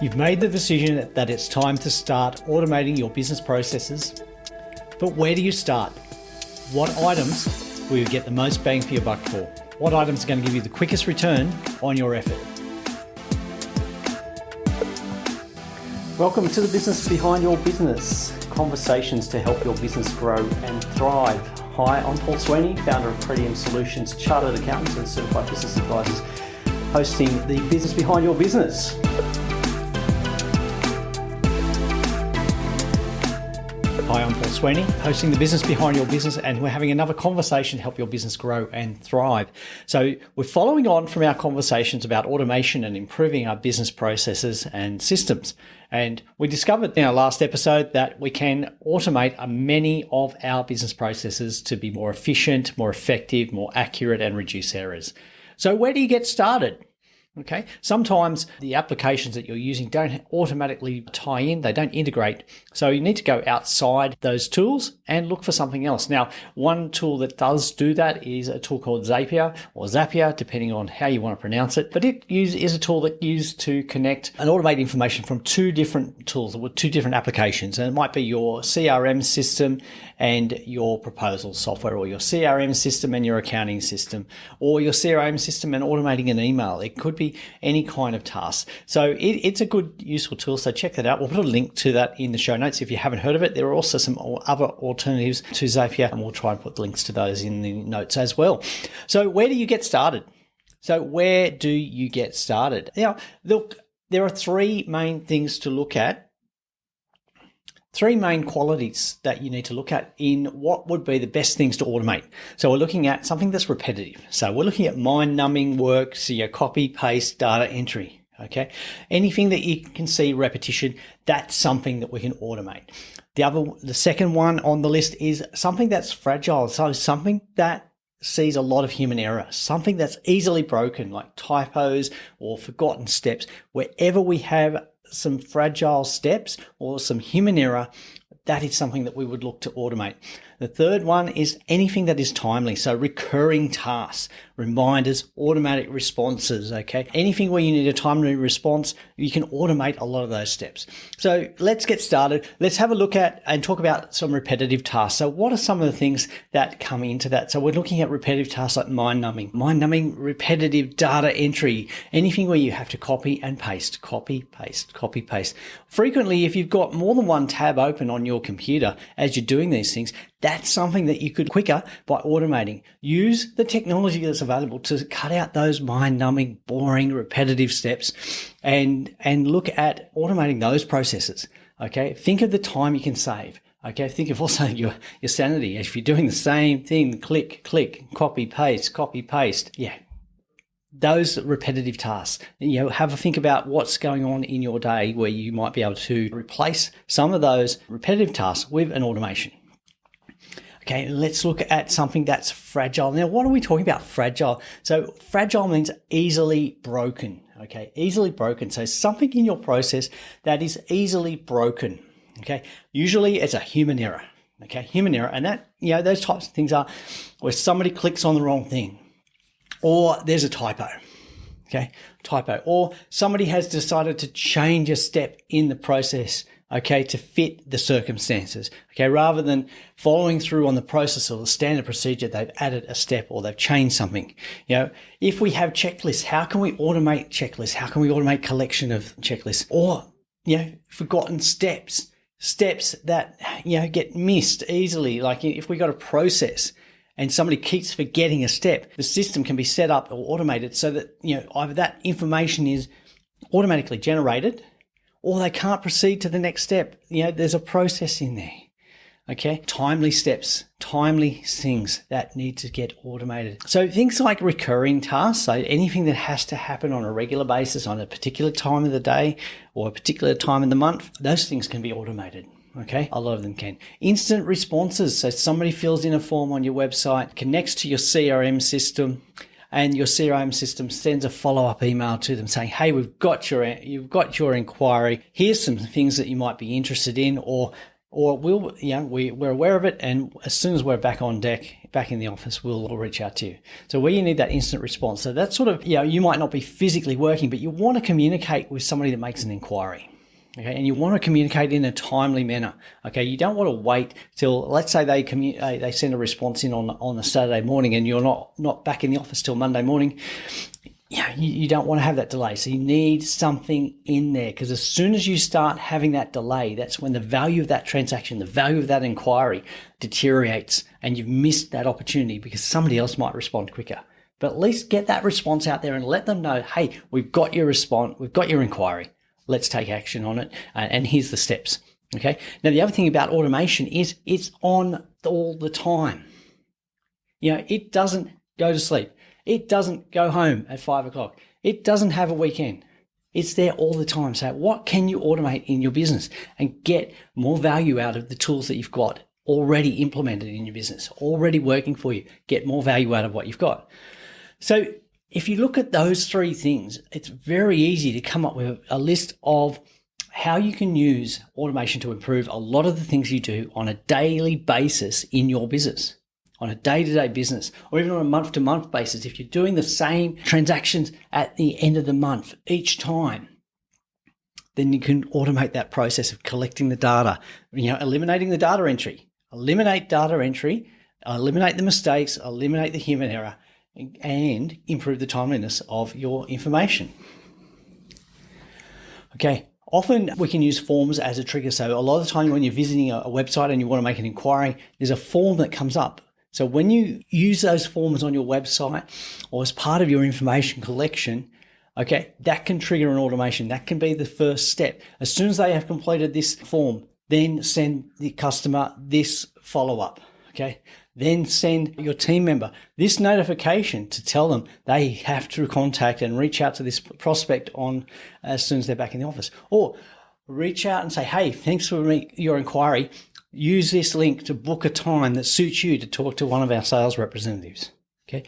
You've made the decision that it's time to start automating your business processes, but where do you start? What items will you get the most bang for your buck for? What items are going to give you the quickest return on your effort? Welcome to the business behind your business. Conversations to help your business grow and thrive. Hi, I'm Paul Sweeney, founder of Pretium Solutions, chartered accountants and certified business advisors, hosting the business behind your business. Hi, I'm Paul Sweeney, hosting the business behind your business, and we're having another conversation to help your business grow and thrive. So we're following on from our conversations about automation and improving our business processes and systems. And we discovered in our last episode that we can automate many of our business processes to be more efficient, more effective, more accurate, and reduce errors. So where do you get started? Okay, sometimes the applications that you're using don't automatically tie in, they don't integrate. So you need to go outside those tools and look for something else. Now, one tool that does do that is a tool called Zapier or Zapier, depending on how you want to pronounce it. But it is a tool that used to connect and automate information from two different tools with two different applications. And it might be your CRM system and your proposal software, or your CRM system and your accounting system, or your CRM system and automating an email. It could be any kind of task. So it's a good, useful tool. So check that out. We'll put a link to that in the show notes if you haven't heard of it. There are also some other alternatives to Zapier, and we'll try and put links to those in the notes as well. So where do you get started? Now, look, there are three main things to look at. Three main qualities that you need to look at in what would be the best things to automate. So we're looking at something that's repetitive. So we're looking at mind-numbing work, so your copy, paste, data entry. Okay, anything that you can see repetition, that's something that we can automate. The second one on the list is something that's fragile. So something that sees a lot of human error, something that's easily broken, like typos or forgotten steps. Wherever we have some fragile steps or some human error, that is something that we would look to automate. The third one is anything that is timely. So recurring tasks, reminders, automatic responses, okay? Anything where you need a timely response, you can automate a lot of those steps. So let's get started. Let's have a look at and talk about some repetitive tasks. So what are some of the things that come into that? So we're looking at repetitive tasks like mind-numbing, repetitive data entry, anything where you have to copy and paste, copy, paste, copy, paste. Frequently, if you've got more than one tab open on your computer as you're doing these things, that's something that you could quicker by automating. Use the technology that's available to cut out those mind-numbing, boring, repetitive steps and look at automating those processes. Okay, think of the time you can save. Okay, think of also your sanity. If you're doing the same thing, click, copy, paste. Yeah. Those repetitive tasks, have a think about what's going on in your day where you might be able to replace some of those repetitive tasks with an automation. Okay, let's look at something that's fragile. Now, what are we talking about? Fragile. So fragile means easily broken. Okay, easily broken. So something in your process that is easily broken. Okay, usually it's a human error. Okay, human error. And that, those types of things are where somebody clicks on the wrong thing, or there's a typo. Okay, typo, or somebody has decided to change a step in the process, okay, to fit the circumstances. Okay, rather than following through on the process or the standard procedure, they've added a step or they've changed something. If we have checklists, how can we automate checklists? How can we automate collection of checklists? Or, forgotten steps that, get missed easily. Like if we got a process and somebody keeps forgetting a step, the system can be set up or automated so that, either that information is automatically generated or they can't proceed to the next step. There's a process in there. Okay. Timely steps, timely things that need to get automated. So things like recurring tasks, so anything that has to happen on a regular basis on a particular time of the day or a particular time in the month, those things can be automated. Okay, a lot of them can. Instant responses. So somebody fills in a form on your website, connects to your CRM system, and your CRM system sends a follow-up email to them saying, "Hey, you've got your inquiry. Here's some things that you might be interested in," or or we're aware of it, and as soon as we're back on deck, back in the office, we'll reach out to you. So where you need that instant response. So that's sort of, you might not be physically working, but you want to communicate with somebody that makes an inquiry. Okay, and you want to communicate in a timely manner. Okay, you don't want to wait till, let's say they send a response in on a Saturday morning, and you're not back in the office till Monday morning. You don't want to have that delay. So you need something in there, because as soon as you start having that delay, that's when the value of that transaction, the value of that inquiry deteriorates, and you've missed that opportunity because somebody else might respond quicker. But at least get that response out there and let them know, hey, we've got your response, we've got your inquiry. Let's take action on it, and here's the steps. Okay. Now, the other thing about automation is it's on all the time. It doesn't go to sleep. It doesn't go home at 5 o'clock. It doesn't have a weekend. It's there all the time. So what can you automate in your business and get more value out of the tools that you've got already implemented in your business, already working for you? Get more value out of what you've got. So if you look at those three things, it's very easy to come up with a list of how you can use automation to improve a lot of the things you do on a daily basis in your business, on a day-to-day business, or even on a month-to-month basis. If you're doing the same transactions at the end of the month each time, then you can automate that process of collecting the data, eliminating the data entry. Eliminate data entry, eliminate the mistakes, eliminate the human error, and improve the timeliness of your information. Okay, often we can use forms as a trigger. So a lot of the time when you're visiting a website and you want to make an inquiry, there's a form that comes up. So when you use those forms on your website or as part of your information collection, okay, that can trigger an automation. That can be the first step. As soon as they have completed this form, then send the customer this follow-up, okay? Then send your team member this notification to tell them they have to contact and reach out to this prospect as soon as they're back in the office. Or reach out and say, hey, thanks for your inquiry. Use this link to book a time that suits you to talk to one of our sales representatives. Okay.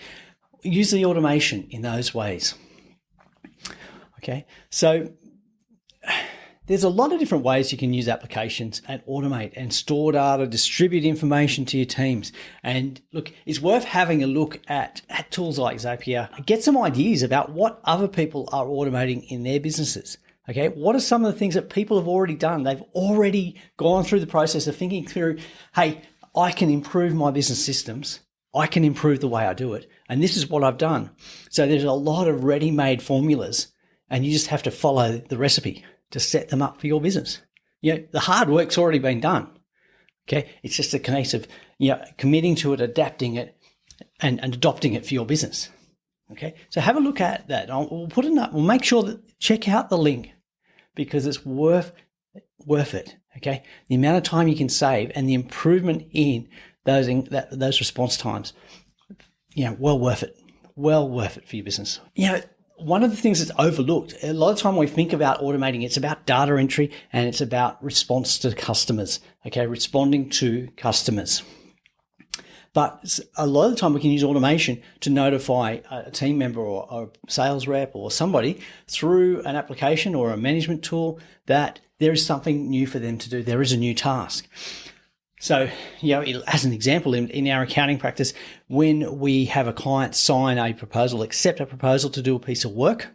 Use the automation in those ways. Okay. So there's a lot of different ways you can use applications and automate and store data, distribute information to your teams. And look, it's worth having a look at tools like Zapier. Get some ideas about what other people are automating in their businesses. Okay, what are some of the things that people have already done? They've already gone through the process of thinking through, hey, I can improve my business systems. I can improve the way I do it. And this is what I've done. So there's a lot of ready-made formulas, and you just have to follow the recipe to set them up for your business. The hard work's already been done. Okay, it's just a case of committing to it, adapting it, and adopting it for your business. Okay, so have a look at that. We'll put it up. We'll make sure that check out the link, because it's worth it. Okay, the amount of time you can save and the improvement in those response times, well worth it. Well worth it for your business. One of the things that's overlooked, a lot of time when we think about automating, it's about data entry and it's about response to customers. Okay, responding to customers. But a lot of the time we can use automation to notify a team member or a sales rep or somebody through an application or a management tool that there is something new for them to do. There is a new task. So, as an example, in our accounting practice, when we have a client sign a proposal, accept a proposal to do a piece of work,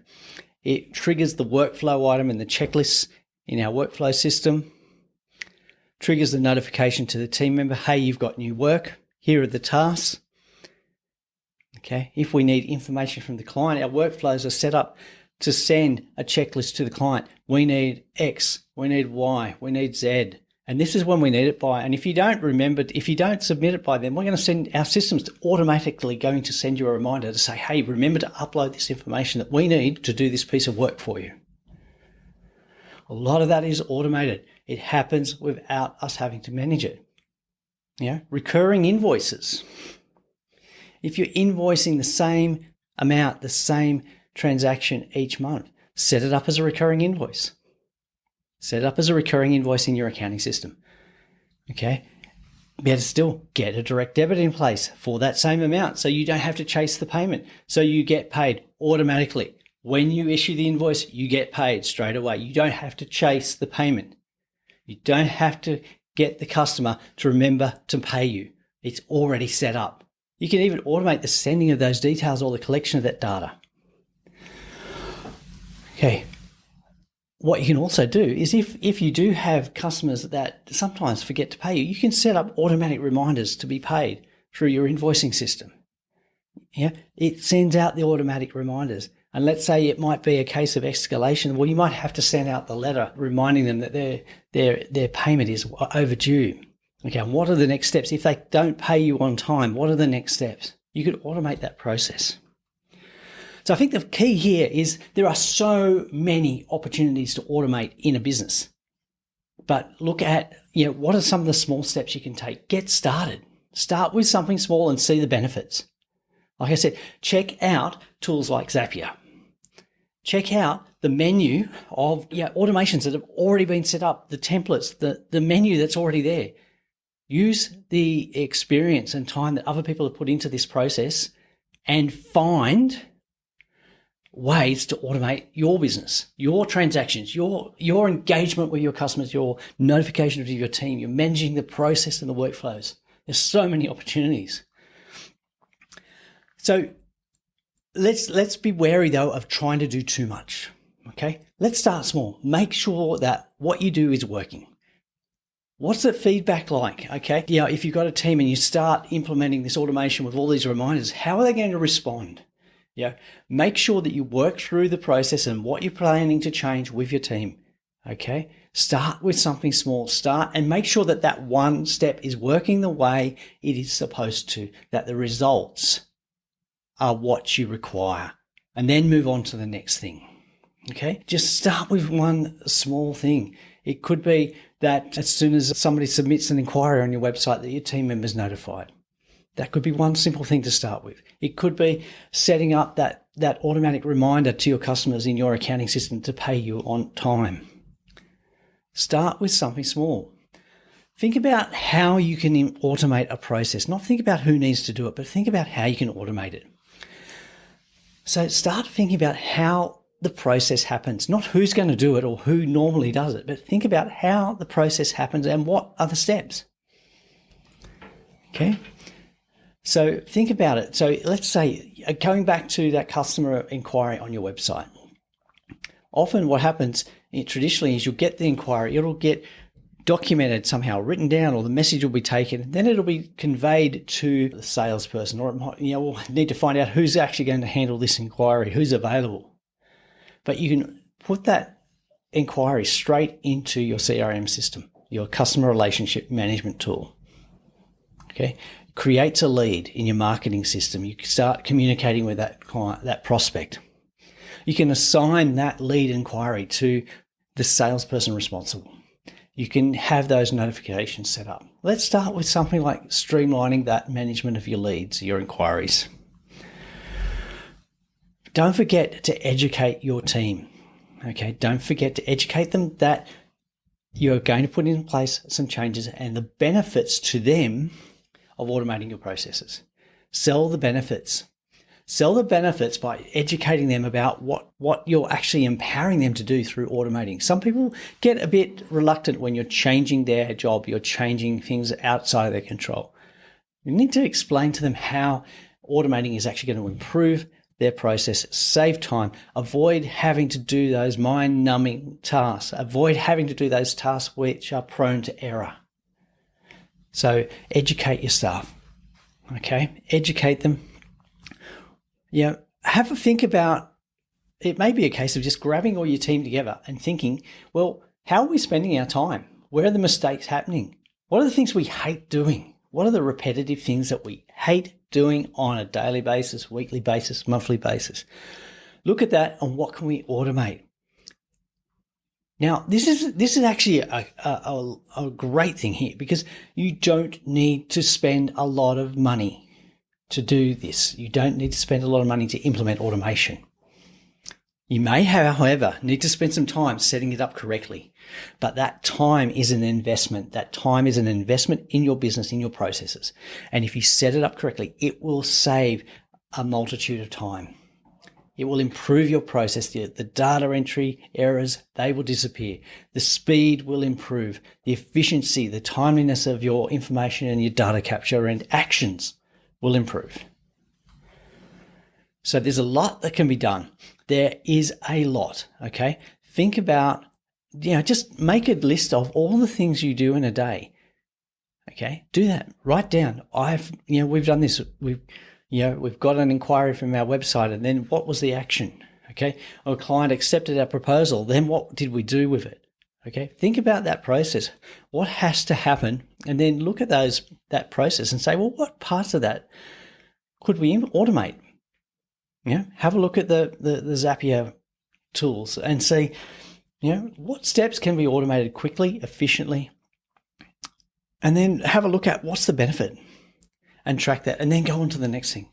it triggers the workflow item in the checklist in our workflow system, triggers the notification to the team member, hey, you've got new work. Here are the tasks. Okay. If we need information from the client, our workflows are set up to send a checklist to the client. We need X, we need Y, we need Z. And this is when we need it by. And if you don't submit it by then, we're going to send our systems automatically going to send you a reminder to say, hey, remember to upload this information that we need to do this piece of work for you. A lot of that is automated. It happens without us having to manage it. Recurring invoices. If you're invoicing the same amount, the same transaction each month, set it up as a recurring invoice. Set it up as a recurring invoice in your accounting system. Okay? Better still, get a direct debit in place for that same amount so you don't have to chase the payment. So you get paid automatically. When you issue the invoice, you get paid straight away. You don't have to chase the payment. You don't have to get the customer to remember to pay you. It's already set up. You can even automate the sending of those details or the collection of that data. Okay. What you can also do is if you do have customers that sometimes forget to pay you, you can set up automatic reminders to be paid through your invoicing system. Yeah, it sends out the automatic reminders. And let's say it might be a case of escalation. Well, you might have to send out the letter reminding them that their payment is overdue. Okay, and what are the next steps? If they don't pay you on time, what are the next steps? You could automate that process. So I think the key here is there are so many opportunities to automate in a business. But look at, what are some of the small steps you can take? Get started. Start with something small and see the benefits. Like I said, check out tools like Zapier. Check out the menu of automations that have already been set up, the templates, the menu that's already there. Use the experience and time that other people have put into this process and find ways to automate your business, your transactions, your engagement with your customers, your notifications of your team, you're managing the process and the workflows. There's so many opportunities. So let's be wary though of trying to do too much. Okay, let's start small. Make sure that what you do is working. What's the feedback like? Okay, if you've got a team and you start implementing this automation with all these reminders, how are they going to respond? Make sure that you work through the process and what you're planning to change with your team. Okay, start with something small. Start and make sure that that one step is working the way it is supposed to, that the results are what you require, and then move on to the next thing. Okay, just start with one small thing. It could be that as soon as somebody submits an inquiry on your website that your team member's notified. That could be one simple thing to start with. It could be setting up that automatic reminder to your customers in your accounting system to pay you on time. Start with something small. Think about how you can automate a process. Not think about who needs to do it, but think about how you can automate it. So start thinking about how the process happens, not who's going to do it or who normally does it, but think about how the process happens and what are the steps. Okay. So think about it. So let's say, going back to that customer inquiry on your website, often what happens traditionally is you'll get the inquiry, it'll get documented somehow, written down, or the message will be taken, then it'll be conveyed to the salesperson, or it might, we'll need to find out who's actually going to handle this inquiry, who's available. But you can put that inquiry straight into your CRM system, your customer relationship management tool. Okay, creates a lead in your marketing system. You can start communicating with that client, that prospect. You can assign that lead inquiry to the salesperson responsible. You can have those notifications set up. Let's start with something like streamlining that management of your leads, your inquiries. Don't forget to educate your team. Okay, don't forget to educate them that you're going to put in place some changes and the benefits to them of automating your processes. Sell the benefits. Sell the benefits by educating them about what you're actually empowering them to do through automating. Some people get a bit reluctant when you're changing their job, you're changing things outside of their control. You need to explain to them how automating is actually going to improve their process, save time, avoid having to do those mind-numbing tasks, avoid having to do those tasks which are prone to error. So educate your staff, okay? Educate them. Have a think about, it may be a case of just grabbing all your team together and thinking, well, how are we spending our time? Where are the mistakes happening? What are the things we hate doing? What are the repetitive things that we hate doing on a daily basis, weekly basis, monthly basis? Look at that and what can we automate? Now, this is actually a great thing here because you don't need to spend a lot of money to do this. You don't need to spend a lot of money to implement automation. You may, however, need to spend some time setting it up correctly, but that time is an investment. That time is an investment in your business, in your processes. And if you set it up correctly, it will save a multitude of time. It will improve your process. The data entry errors, they will disappear. The speed will improve. The efficiency, the timeliness of your information and your data capture and actions will improve. So there's a lot that can be done. There is a lot, okay? Think about, just make a list of all the things you do in a day. Okay, do that. Write down. We've done this. We've got an inquiry from our website, and then what was the action? Okay, a client accepted our proposal. Then what did we do with it? Okay, think about that process. What has to happen, and then look at that process and say, well, what parts of that could we automate? Have a look at the Zapier tools and say, what steps can be automated quickly, efficiently, and then have a look at what's the benefit and track that, and then go on to the next thing.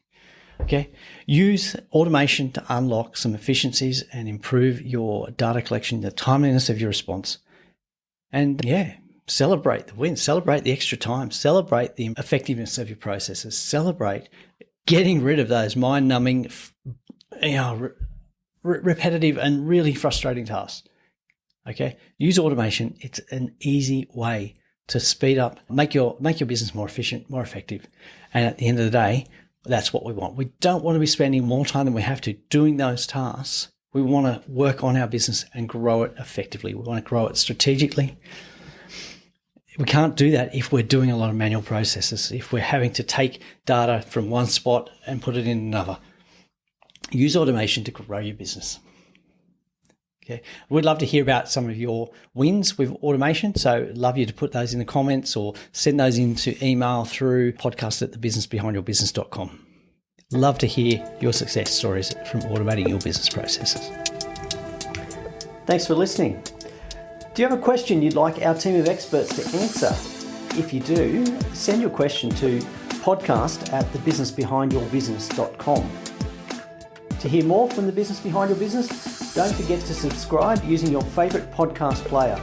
Okay. Use automation to unlock some efficiencies and improve your data collection, the timeliness of your response. And celebrate the wins, celebrate the extra time, celebrate the effectiveness of your processes, celebrate getting rid of those mind-numbing, repetitive and really frustrating tasks. Okay. Use automation. It's an easy way to speed up, make your business more efficient, more effective. And at the end of the day, that's what we want. We don't want to be spending more time than we have to doing those tasks. We want to work on our business and grow it effectively. We want to grow it strategically. We can't do that if we're doing a lot of manual processes, if we're having to take data from one spot and put it in another. Use automation to grow your business. Okay. We'd love to hear about some of your wins with automation. So I'd love you to put those in the comments or send those into email through podcast@thebusinessbehindyourbusiness.com. Love to hear your success stories from automating your business processes. Thanks for listening. Do you have a question you'd like our team of experts to answer? If you do, send your question to podcast@thebusinessbehindyourbusiness.com. To hear more from The Business Behind Your Business, don't forget to subscribe using your favourite podcast player.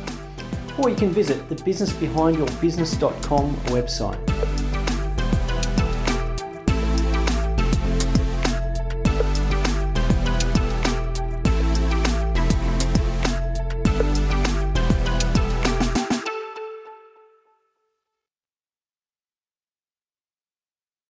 Or you can visit the businessbehindyourbusiness.com website.